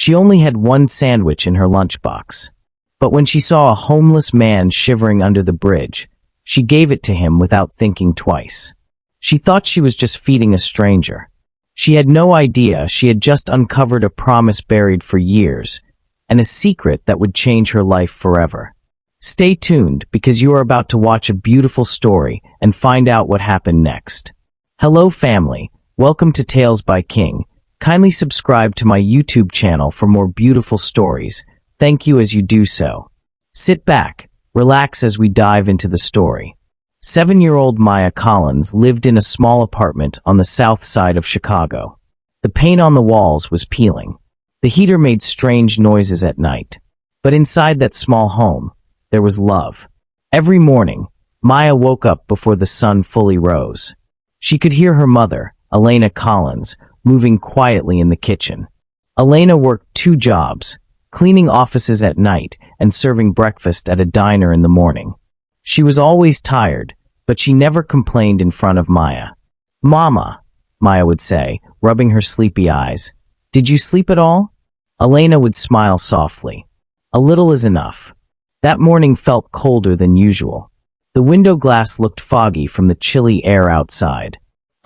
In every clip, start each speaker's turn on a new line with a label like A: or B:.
A: She only had one sandwich in her lunchbox. But when she saw a homeless man shivering under the bridge, she gave it to him without thinking twice. She thought she was just feeding a stranger. She had no idea she had just uncovered a promise buried for years, and a secret that would change her life forever. Stay tuned, because you are about to watch a beautiful story and find out what happened next. Hello family, welcome to Tales by King. Kindly subscribe to my YouTube channel for more beautiful stories. Thank you as you do so. Sit back, relax as we dive into the story. 7-year-old Maya Collins lived in a small apartment on the south side of Chicago. The paint on the walls was peeling. The heater made strange noises at night. But inside that small home, there was love. Every morning, Maya woke up before the sun fully rose. She could hear her mother, Elena Collins, moving quietly in the kitchen. Elena worked 2 jobs, cleaning offices at night and serving breakfast at a diner in the morning. She was always tired, but she never complained in front of Maya. "Mama," Maya would say, rubbing her sleepy eyes. "Did you sleep at all?" Elena would smile softly. "A little is enough." That morning felt colder than usual. The window glass looked foggy from the chilly air outside.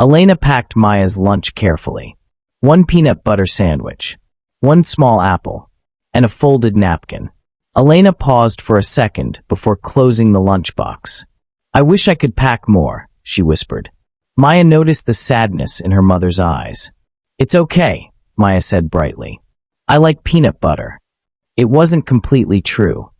A: Elena packed Maya's lunch carefully. 1 peanut butter sandwich, 1 small apple, and a folded napkin. Elena paused for a second before closing the lunchbox. "I wish I could pack more," she whispered. Maya noticed the sadness in her mother's eyes. "It's okay," Maya said brightly. "I like peanut butter." It wasn't completely true.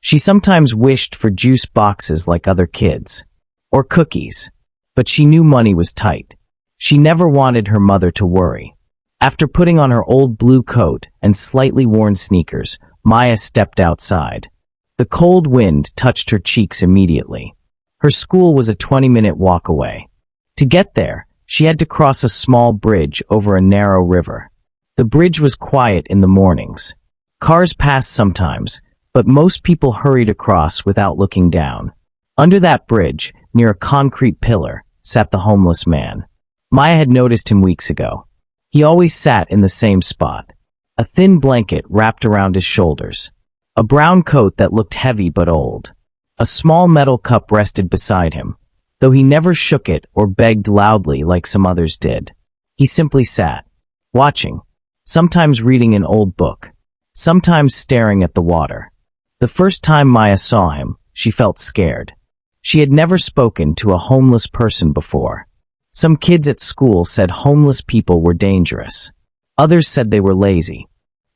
A: She sometimes wished for juice boxes like other kids, or cookies, but she knew money was tight. She never wanted her mother to worry. After putting on her old blue coat and slightly worn sneakers, Maya stepped outside. The cold wind touched her cheeks immediately. Her school was a 20-minute walk away. To get there, she had to cross a small bridge over a narrow river. The bridge was quiet in the mornings. Cars passed sometimes, but most people hurried across without looking down. Under that bridge, near a concrete pillar, sat the homeless man. Maya had noticed him weeks ago. He always sat in the same spot. A thin blanket wrapped around his shoulders. A brown coat that looked heavy but old. A small metal cup rested beside him, though he never shook it or begged loudly like some others did. He simply sat, watching, sometimes reading an old book, sometimes staring at the water. The first time Maya saw him, she felt scared. She had never spoken to a homeless person before. Some kids at school said homeless people were dangerous. Others said they were lazy.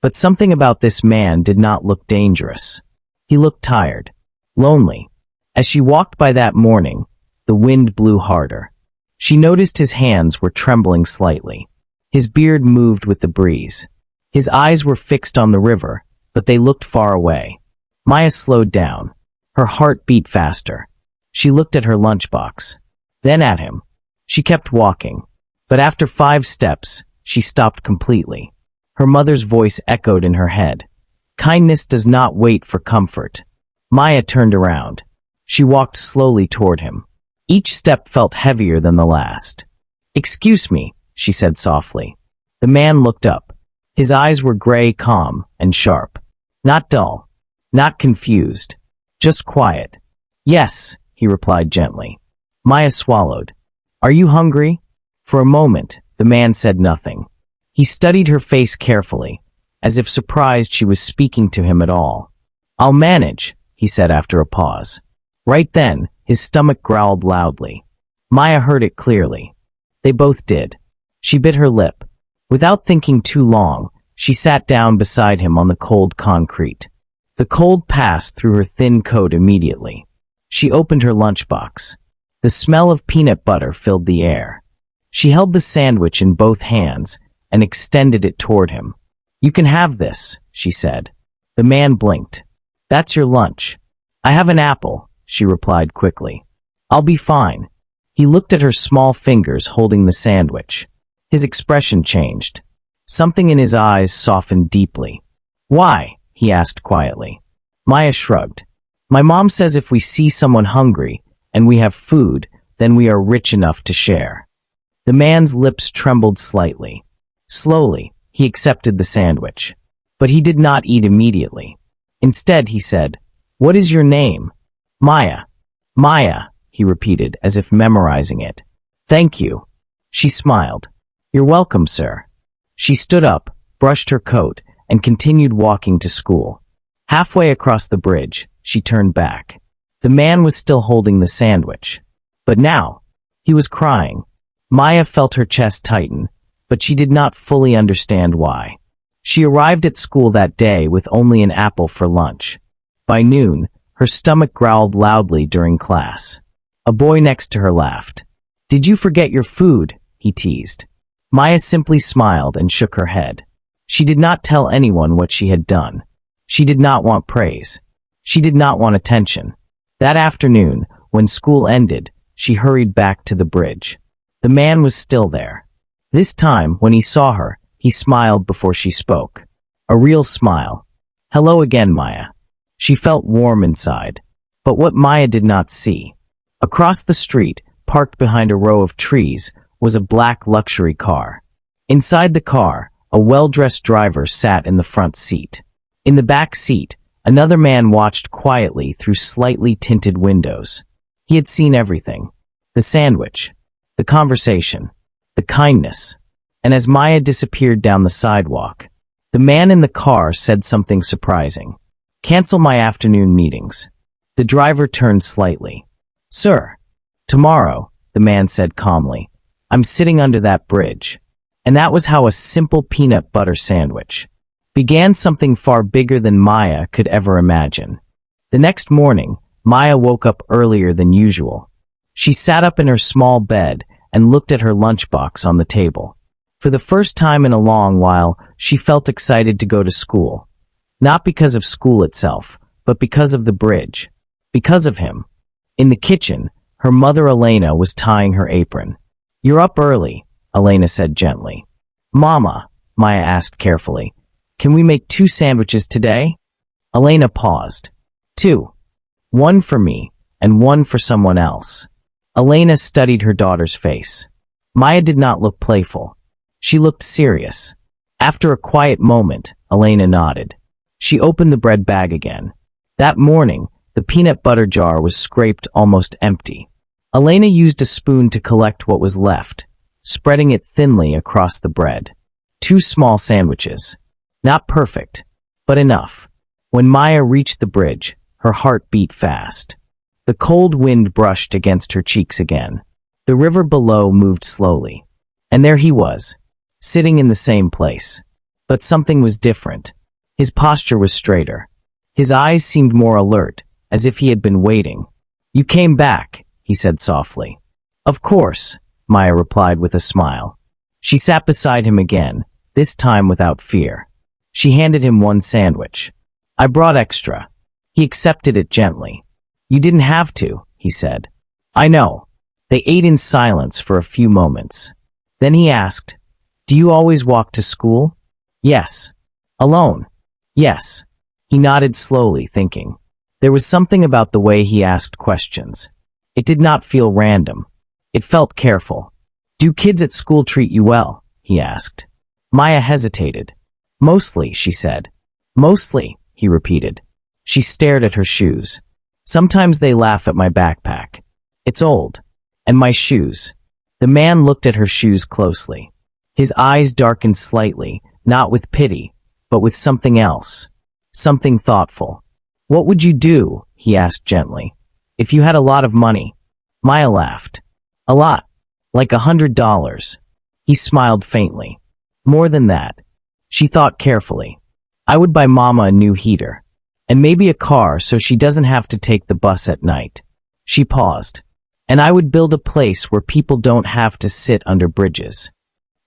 A: But something about this man did not look dangerous. He looked tired, lonely. As she walked by that morning, the wind blew harder. She noticed his hands were trembling slightly. His beard moved with the breeze. His eyes were fixed on the river, but they looked far away. Maya slowed down. Her heart beat faster. She looked at her lunchbox, then at him. She kept walking, but after 5 steps, she stopped completely. Her mother's voice echoed in her head. "Kindness does not wait for comfort." Maya turned around. She walked slowly toward him. Each step felt heavier than the last. "Excuse me," she said softly. The man looked up. His eyes were gray, calm, and sharp. Not dull, not confused, just quiet. "Yes," he replied gently. Maya swallowed. "Are you hungry?" For a moment, the man said nothing. He studied her face carefully, as if surprised she was speaking to him at all. "I'll manage," he said after a pause. Right then, his stomach growled loudly. Maya heard it clearly. They both did. She bit her lip. Without thinking too long, she sat down beside him on the cold concrete. The cold passed through her thin coat immediately. She opened her lunchbox. The smell of peanut butter filled the air. She held the sandwich in both hands and extended it toward him. "You can have this," she said. The man blinked. "That's your lunch." "I have an apple," she replied quickly. "I'll be fine." He looked at her small fingers holding the sandwich. His expression changed. Something in his eyes softened deeply. "Why?" he asked quietly. Maya shrugged. "My mom says if we see someone hungry and we have food, then we are rich enough to share." The man's lips trembled slightly. Slowly, he accepted the sandwich. But he did not eat immediately. Instead, he said, "What is your name?" "Maya." "Maya," he repeated, as if memorizing it. "Thank you." She smiled. "You're welcome, sir." She stood up, brushed her coat, and continued walking to school. Halfway across the bridge, she turned back. The man was still holding the sandwich. But now, he was crying. Maya felt her chest tighten, but she did not fully understand why. She arrived at school that day with only an apple for lunch. By noon, her stomach growled loudly during class. A boy next to her laughed. "Did you forget your food?" he teased. Maya simply smiled and shook her head. She did not tell anyone what she had done. She did not want praise. She did not want attention. That afternoon, when school ended, she hurried back to the bridge. The man was still there. This time, when he saw her, he smiled before she spoke. A real smile. "Hello again, Maya." She felt warm inside. But what Maya did not see. Across the street, parked behind a row of trees, was a black luxury car. Inside the car, a well-dressed driver sat in the front seat. In the back seat, another man watched quietly through slightly tinted windows. He had seen everything. The sandwich, the conversation, the kindness. And as Maya disappeared down the sidewalk, the man in the car said something surprising. "Cancel my afternoon meetings." The driver turned slightly. "Sir." "Tomorrow," the man said calmly. "I'm sitting under that bridge." And that was how a simple peanut butter sandwich began something far bigger than Maya could ever imagine. The next morning, Maya woke up earlier than usual. She sat up in her small bed and looked at her lunchbox on the table. For the first time in a long while, she felt excited to go to school. Not because of school itself, but because of the bridge. Because of him. In the kitchen, her mother Elena was tying her apron. "You're up early," Elena said gently. "Mama," Maya asked carefully, "can we make 2 sandwiches today?" Elena paused. "2. One for me, and one for someone else." Elena studied her daughter's face. Maya did not look playful. She looked serious. After a quiet moment, Elena nodded. She opened the bread bag again. That morning, the peanut butter jar was scraped almost empty. Elena used a spoon to collect what was left, spreading it thinly across the bread. 2 small sandwiches. Not perfect, but enough. When Maya reached the bridge, her heart beat fast. The cold wind brushed against her cheeks again. The river below moved slowly. And there he was, sitting in the same place. But something was different. His posture was straighter. His eyes seemed more alert, as if he had been waiting. "You came back," he said softly. "Of course," Maya replied with a smile. She sat beside him again, this time without fear. She handed him one sandwich. "I brought extra." He accepted it gently. "You didn't have to," he said. "I know." They ate in silence for a few moments. Then he asked, "Do you always walk to school?" "Yes." "Alone?" "Yes." He nodded slowly, thinking. There was something about the way he asked questions. It did not feel random. It felt careful. "Do kids at school treat you well?" he asked. Maya hesitated. "Mostly," she said. "Mostly," he repeated. She stared at her shoes. "Sometimes they laugh at my backpack. It's old. And my shoes." The man looked at her shoes closely. His eyes darkened slightly, not with pity, but with something else. Something thoughtful. "What would you do," he asked gently, "if you had a lot of money?" Maya laughed. "A lot. Like $100. He smiled faintly. "More than that." She thought carefully. "I would buy Mama a new heater. And maybe a car so she doesn't have to take the bus at night." She paused. "And I would build a place where people don't have to sit under bridges."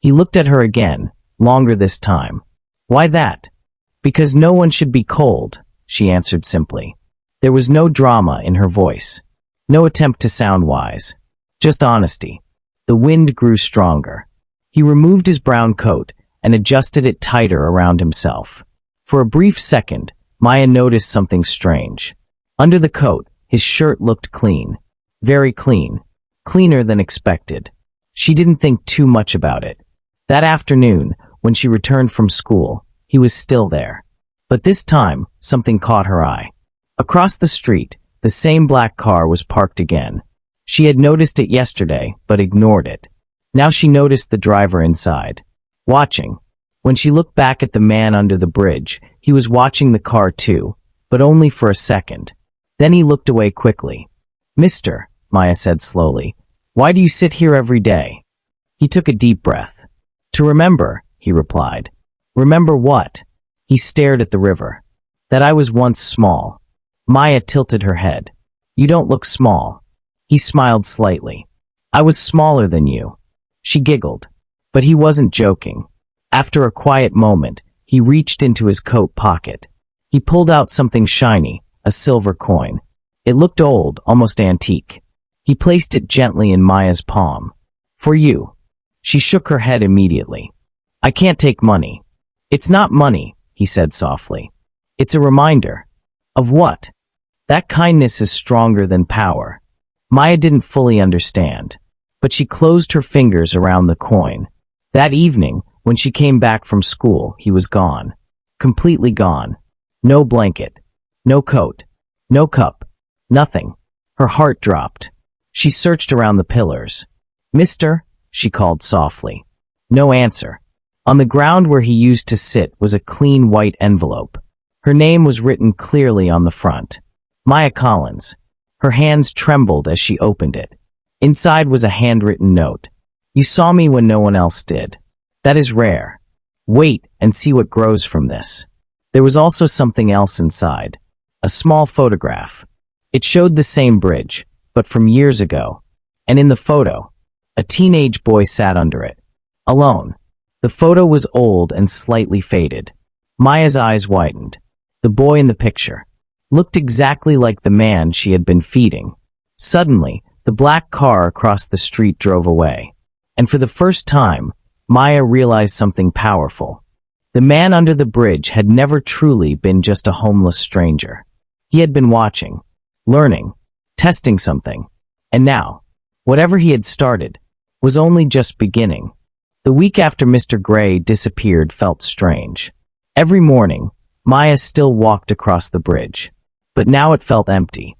A: He looked at her again, longer this time. "Why that?" "Because no one should be cold," she answered simply. There was no drama in her voice. No attempt to sound wise. Just honesty. The wind grew stronger. He removed his brown coat and adjusted it tighter around himself. For a brief second, Maya noticed something strange. Under the coat, his shirt looked clean. Very clean. Cleaner than expected. She didn't think too much about it. That afternoon, when she returned from school, He was still there. But this time, something caught her eye. Across the street, the same black car was parked again. She had noticed it yesterday, but ignored it. Now she noticed the driver inside, watching. When she looked back at the man under the bridge, he was watching the car too, but only for a second. Then he looked away quickly. "Mister," Maya said slowly, "why do you sit here every day?" He took a deep breath. "To remember," he replied. "Remember what?" He stared at the river. "That I was once small." Maya tilted her head. "You don't look small." He smiled slightly. "I was smaller than you." She giggled. But he wasn't joking. After a quiet moment, he reached into his coat pocket. He pulled out something shiny, a silver coin. It looked old, almost antique. He placed it gently in Maya's palm. "For you." She shook her head immediately. "I can't take money." "It's not money," he said softly. "It's a reminder." "Of what?" "That kindness is stronger than power." Maya didn't fully understand, but she closed her fingers around the coin. That evening, when she came back from school, he was gone. Completely gone. No blanket. No coat. No cup. Nothing. Her heart dropped. She searched around the pillars. "Mister?" she called softly. No answer. On the ground where he used to sit was a clean white envelope. Her name was written clearly on the front. Maya Collins. Her hands trembled as she opened it. Inside was a handwritten note. "You saw me when no one else did. That is rare. Wait and see what grows from this." There was also something else inside. A small photograph. It showed the same bridge, but from years ago. And in the photo, a teenage boy sat under it. Alone. The photo was old and slightly faded. Maya's eyes widened. The boy in the picture looked exactly like the man she had been feeding. Suddenly, the black car across the street drove away. And for the first time, Maya realized something powerful. The man under the bridge had never truly been just a homeless stranger. He had been watching, learning, testing something. And now, whatever he had started, was only just beginning. The week after Mr. Gray disappeared felt strange. Every morning, Maya still walked across the bridge. But now it felt empty.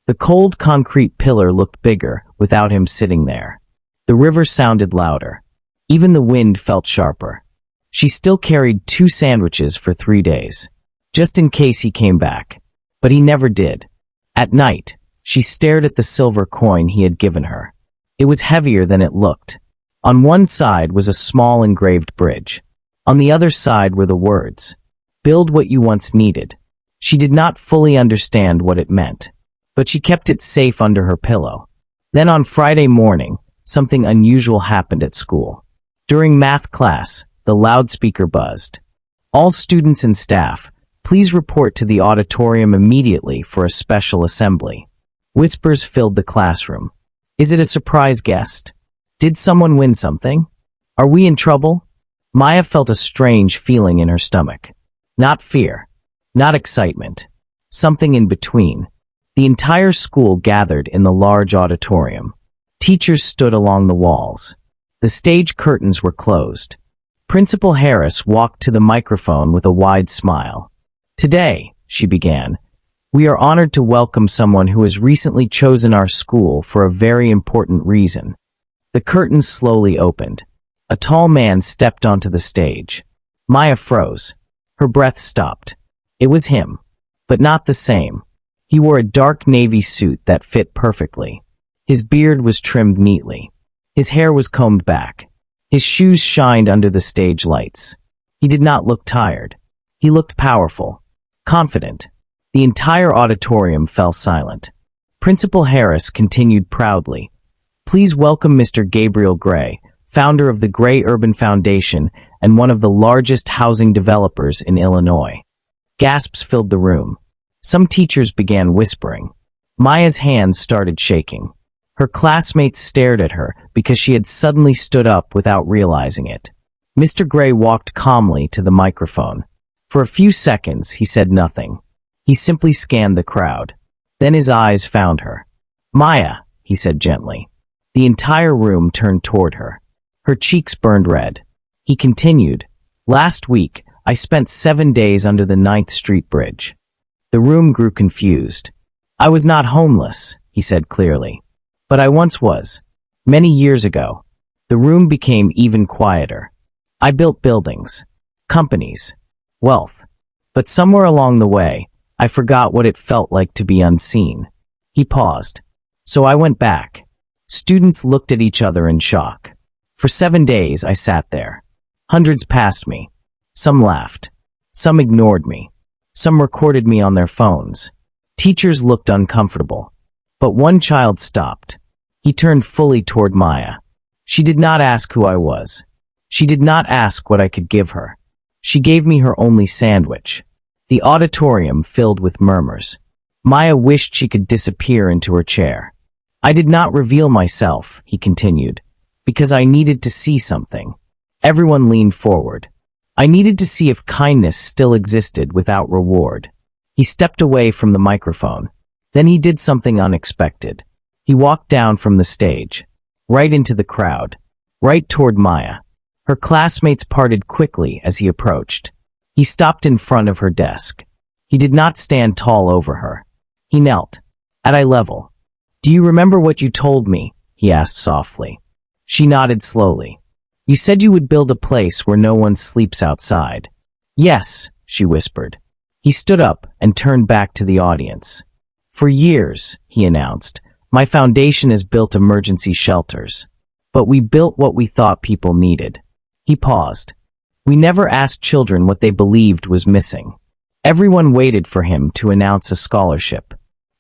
A: The cold concrete pillar looked bigger without him sitting there. The river sounded louder. Even the wind felt sharper. She still carried 2 sandwiches for 3 days, just in case he came back. But he never did. At night, she stared at the silver coin he had given her. It was heavier than it looked. On one side was a small engraved bridge. On the other side were the words, "Build what you once needed." She did not fully understand what it meant, but she kept it safe under her pillow. Then on Friday morning, something unusual happened at school. During math class, the loudspeaker buzzed. "All students and staff, please report to the auditorium immediately for a special assembly." Whispers filled the classroom. "Is it a surprise guest? Did someone win something? Are we in trouble?" Maya felt a strange feeling in her stomach. Not fear. Not excitement. Something in between. The entire school gathered in the large auditorium. Teachers stood along the walls. The stage curtains were closed. Principal Harris walked to the microphone with a wide smile. "Today," she began, "we are honored to welcome someone who has recently chosen our school for a very important reason." The curtains slowly opened. A tall man stepped onto the stage. Maya froze. Her breath stopped. It was him, but not the same. He wore a dark navy suit that fit perfectly. His beard was trimmed neatly. His hair was combed back. His shoes shined under the stage lights. He did not look tired. He looked powerful, confident. The entire auditorium fell silent. Principal Harris continued proudly, "Please welcome Mr. Gabriel Gray, founder of the Gray Urban Foundation and one of the largest housing developers in Illinois." Gasps filled the room. Some teachers began whispering. Maya's hands started shaking. Her classmates stared at her because she had suddenly stood up without realizing it. Mr. Gray walked calmly to the microphone. For a few seconds, he said nothing. He simply scanned the crowd. Then his eyes found her. "Maya," he said gently. The entire room turned toward her. Her cheeks burned red. He continued, "Last week, I spent 7 days under the Ninth Street Bridge. The room grew confused. I was not homeless, he said clearly. But I once was. Many years ago. The room became even quieter. I built buildings, companies, wealth. But somewhere along the way, I forgot what it felt like to be unseen. He paused. So I went back. Students looked at each other in shock. For 7 days, I sat there. Hundreds passed me. Some laughed. Some ignored me. Some recorded me on their phones. Teachers looked uncomfortable. But one child stopped. He turned fully toward Maya. She did not ask who I was. She did not ask what I could give her. She gave me her only sandwich. The auditorium filled with murmurs. Maya wished she could disappear into her chair. I did not reveal myself, he continued, because I needed to see something. Everyone leaned forward. I needed to see if kindness still existed without reward. He stepped away from the microphone. Then he did something unexpected. He walked down from the stage, right into the crowd, right toward Maya. Her classmates parted quickly as he approached. He stopped in front of her desk. He did not stand tall over her. He knelt, at eye level. "Do you remember what you told me?" he asked softly. She nodded slowly. "You said you would build a place where no one sleeps outside." "Yes," she whispered. He stood up and turned back to the audience. "For years," he announced, "my foundation has built emergency shelters. But we built what we thought people needed." He paused. "We never asked children what they believed was missing. Everyone waited for him to announce a scholarship,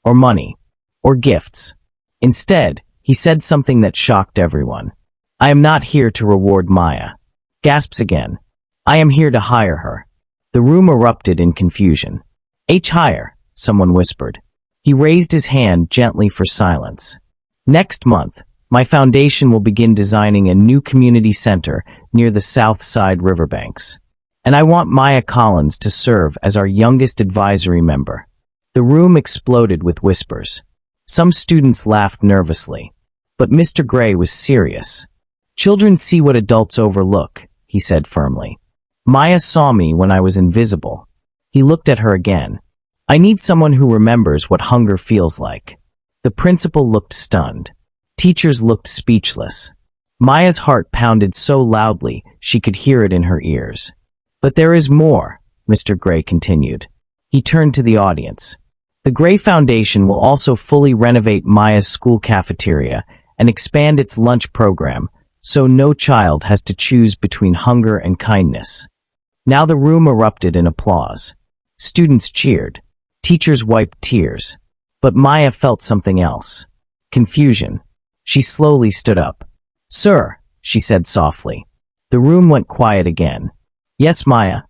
A: or money, or gifts. Instead, he said something that shocked everyone. 'I am not here to reward Maya.'" Gasps again. "I am here to hire her." The room erupted in confusion. "Hire," someone whispered. He raised his hand gently for silence. "Next month, my foundation will begin designing a new community center near the South Side riverbanks. And I want Maya Collins to serve as our youngest advisory member." The room exploded with whispers. Some students laughed nervously. But Mr. Gray was serious. "Children see what adults overlook," he said firmly. "Maya saw me when I was invisible." He looked at her again. "I need someone who remembers what hunger feels like." The principal looked stunned. Teachers looked speechless. Maya's heart pounded so loudly she could hear it in her ears. "But there is more," Mr. Gray continued. He turned to the audience. "The Gray Foundation will also fully renovate Maya's school cafeteria and expand its lunch program, so no child has to choose between hunger and kindness." Now the room erupted in applause. Students cheered. Teachers wiped tears. But Maya felt something else. Confusion. She slowly stood up. "Sir," she said softly. The room went quiet again. "Yes, Maya."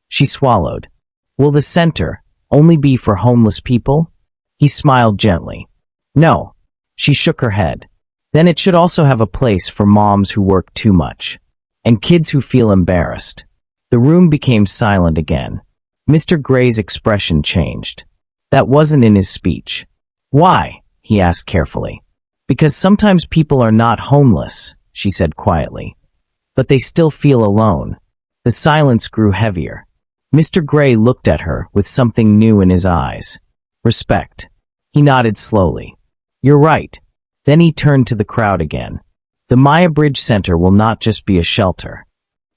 A: She swallowed. "Will the center only be for homeless people?" He smiled gently. "No." She shook her head. "Then it should also have a place for moms who work too much, and kids who feel embarrassed." The room became silent again. Mr. Gray's expression changed. That wasn't in his speech. "Why?" he asked carefully. "Because sometimes people are not homeless," she said quietly. "But they still feel alone." The silence grew heavier. Mr. Gray looked at her with something new in his eyes. Respect. He nodded slowly. "You're right." Then he turned to the crowd again. "The Maya Bridge Center will not just be a shelter."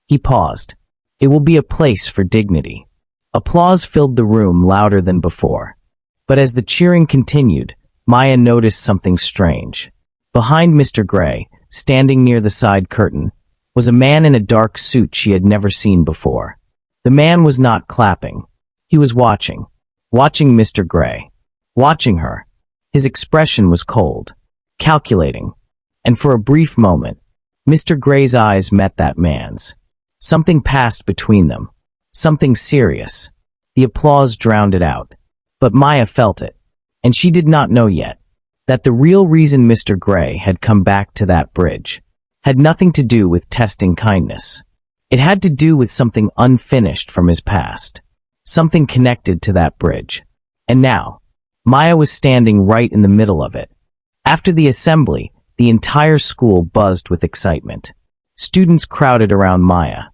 A: He paused. "It will be a place for dignity." Applause filled the room louder than before. But as the cheering continued, Maya noticed something strange. Behind Mr. Gray, standing near the side curtain, was a man in a dark suit she had never seen before. The man was not clapping. He was watching. Watching Mr. Gray. Watching her. His expression was cold. Calculating. And for a brief moment, Mr. Gray's eyes met that man's. Something passed between them. Something serious. The applause drowned it out. But Maya felt it. And she did not know yet that the real reason Mr. Gray had come back to that bridge had nothing to do with testing kindness. It had to do with something unfinished from his past. Something connected to that bridge. And now, Maya was standing right in the middle of it. After the assembly, the entire school buzzed with excitement. Students crowded around Maya.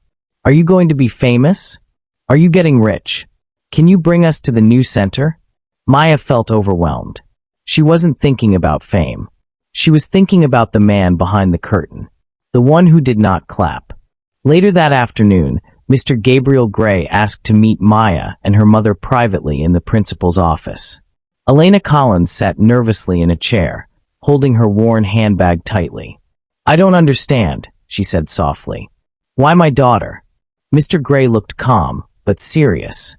A: "Are you going to be famous?" Are you getting rich? Can you bring us to the new center? Maya felt overwhelmed. She wasn't thinking about fame. She was thinking about the man behind the curtain, the one who did not clap. Later that afternoon, Mr. Gabriel Gray asked to meet Maya and her mother privately in the principal's office. Elena Collins sat nervously in a chair, holding her worn handbag tightly. "I don't understand," she said softly. "Why my daughter?" Mr. Gray looked calm, but serious.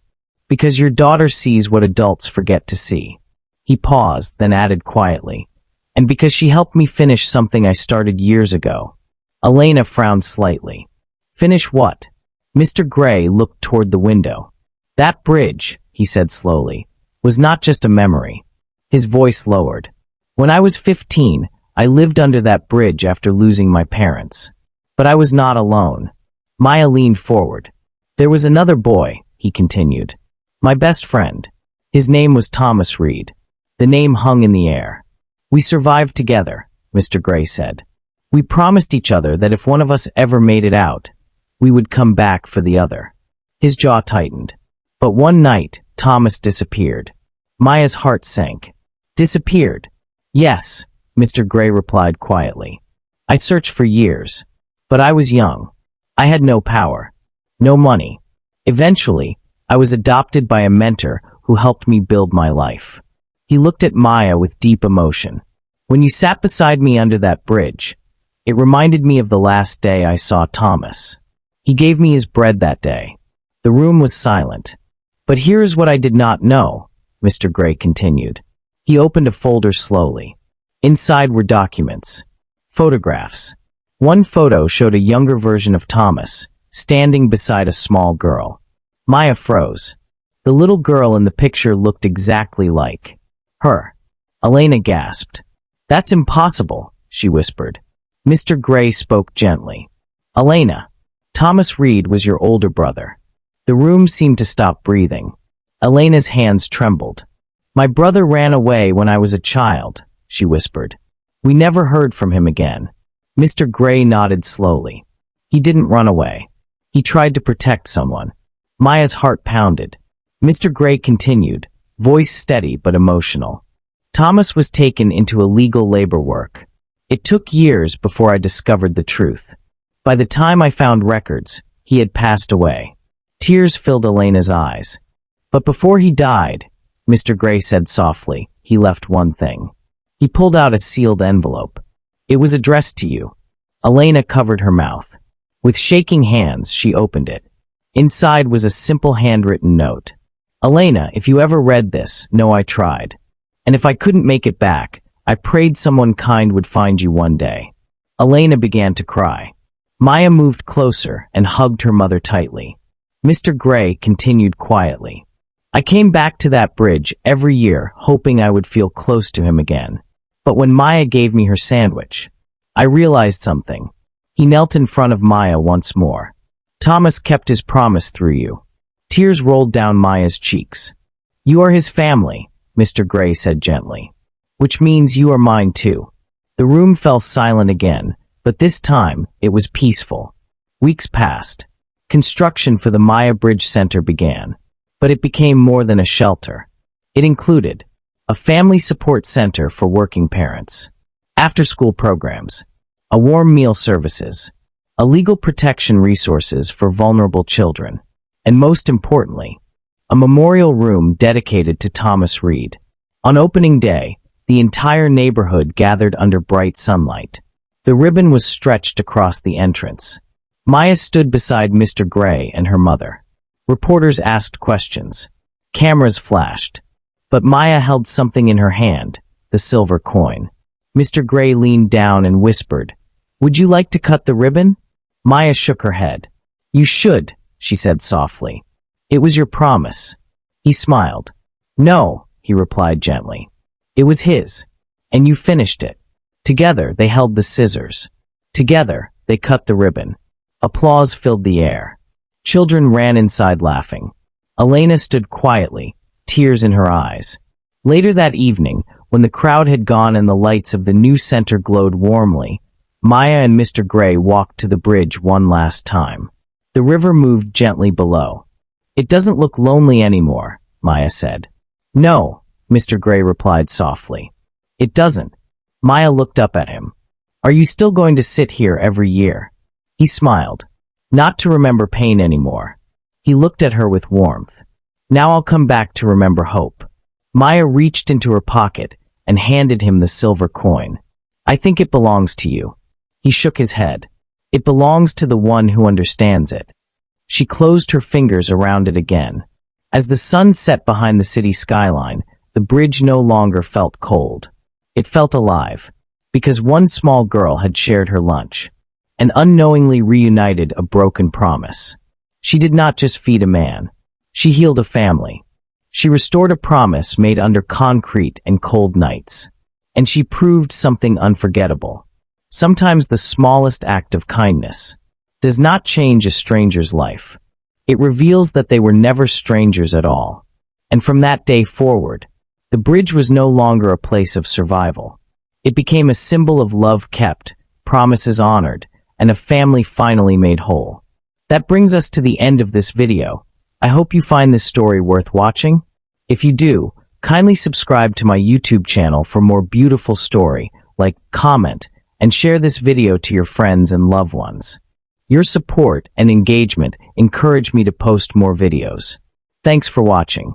A: "Because your daughter sees what adults forget to see." He paused, then added quietly, "And because she helped me finish something I started years ago." Elena frowned slightly. "Finish what?" Mr. Gray looked toward the window. "That bridge," he said slowly, "was not just a memory." His voice lowered. "When I was 15, I lived under that bridge after losing my parents. But I was not alone." Maya leaned forward. "There was another boy," he continued. "My best friend. His name was Thomas Reed." The name hung in the air. "We survived together," Mr. Gray said. "We promised each other that if one of us ever made it out, we would come back for the other." His jaw tightened. "But one night, Thomas disappeared." Maya's heart sank. "Disappeared?" "Yes," Mr. Gray replied quietly. "I searched for years. But I was young. I had no power. No money. Eventually, I was adopted by a mentor who helped me build my life." He looked at Maya with deep emotion. "When you sat beside me under that bridge, it reminded me of the last day I saw Thomas. He gave me his bread that day." The room was silent. "But here is what I did not know," Mr. Gray continued. He opened a folder slowly. Inside were documents. Photographs. One photo showed a younger version of Thomas, standing beside a small girl. Maya froze. The little girl in the picture looked exactly like her. Elena gasped. "That's impossible," she whispered. Mr. Gray spoke gently. "Elena, Thomas Reed was your older brother." The room seemed to stop breathing. Elena's hands trembled. "My brother ran away when I was a child," she whispered. "We never heard from him again." Mr. Gray nodded slowly. "He didn't run away. He tried to protect someone." Maya's heart pounded. Mr. Gray continued, voice steady but emotional. "Thomas was taken into illegal labor work. It took years before I discovered the truth. By the time I found records, he had passed away." Tears filled Elena's eyes. "But before he died," Mr. Gray said softly, "he left one thing." He pulled out a sealed envelope. "It was addressed to you." Elena covered her mouth. With shaking hands, she opened it. Inside was a simple handwritten note. "Elena, if you ever read this, know I tried. And if I couldn't make it back, I prayed someone kind would find you one day." Elena began to cry. Maya moved closer and hugged her mother tightly. Mr. Gray continued quietly. "I came back to that bridge every year, hoping I would feel close to him again. But when Maya gave me her sandwich, I realized something." He knelt in front of Maya once more. "Thomas kept his promise through you." Tears rolled down Maya's cheeks. "You are his family," Mr. Gray said gently. "Which means you are mine too." The room fell silent again, but this time it was peaceful. Weeks passed. Construction for the Maya Bridge Center began. But it became more than a shelter. It included a family support center for working parents, after-school programs, a warm meal services, a legal protection resources for vulnerable children, and most importantly, a memorial room dedicated to Thomas Reed. On opening day, the entire neighborhood gathered under bright sunlight. The ribbon was stretched across the entrance. Maya stood beside Mr. Gray and her mother. Reporters asked questions. Cameras flashed. But Maya held something in her hand, the silver coin. Mr. Gray leaned down and whispered, "Would you like to cut the ribbon?" Maya shook her head. "You should," she said softly. "It was your promise." He smiled. "No," he replied gently. "It was his. And you finished it." Together, they held the scissors. Together, they cut the ribbon. Applause filled the air. Children ran inside laughing. Elena stood quietly, tears in her eyes. Later that evening, when the crowd had gone and the lights of the new center glowed warmly, Maya and Mr. Gray walked to the bridge one last time. The river moved gently below. It doesn't look lonely anymore, Maya said. No, Mr. Gray replied softly. It doesn't. Maya looked up at him. Are you still going to sit here every year? He smiled. Not to remember pain anymore. He looked at her with warmth. Now I'll come back to remember hope. Maya reached into her pocket and handed him the silver coin. I think it belongs to you. He shook his head. It belongs to the one who understands it. She closed her fingers around it again. As the sun set behind the city skyline, the bridge no longer felt cold. It felt alive, because one small girl had shared her lunch, and unknowingly reunited a broken promise. She did not just feed a man. She healed a family. She restored a promise made under concrete and cold nights. And she proved something unforgettable. Sometimes the smallest act of kindness does not change a stranger's life. It reveals that they were never strangers at all. And from that day forward, the bridge was no longer a place of survival. It became a symbol of love kept, promises honored, and a family finally made whole. That brings us to the end of this video. I hope you find this story worth watching. If you do, kindly subscribe to my YouTube channel for more beautiful story, like, comment, and share this video to your friends and loved ones. Your support and engagement encourage me to post more videos. Thanks for watching.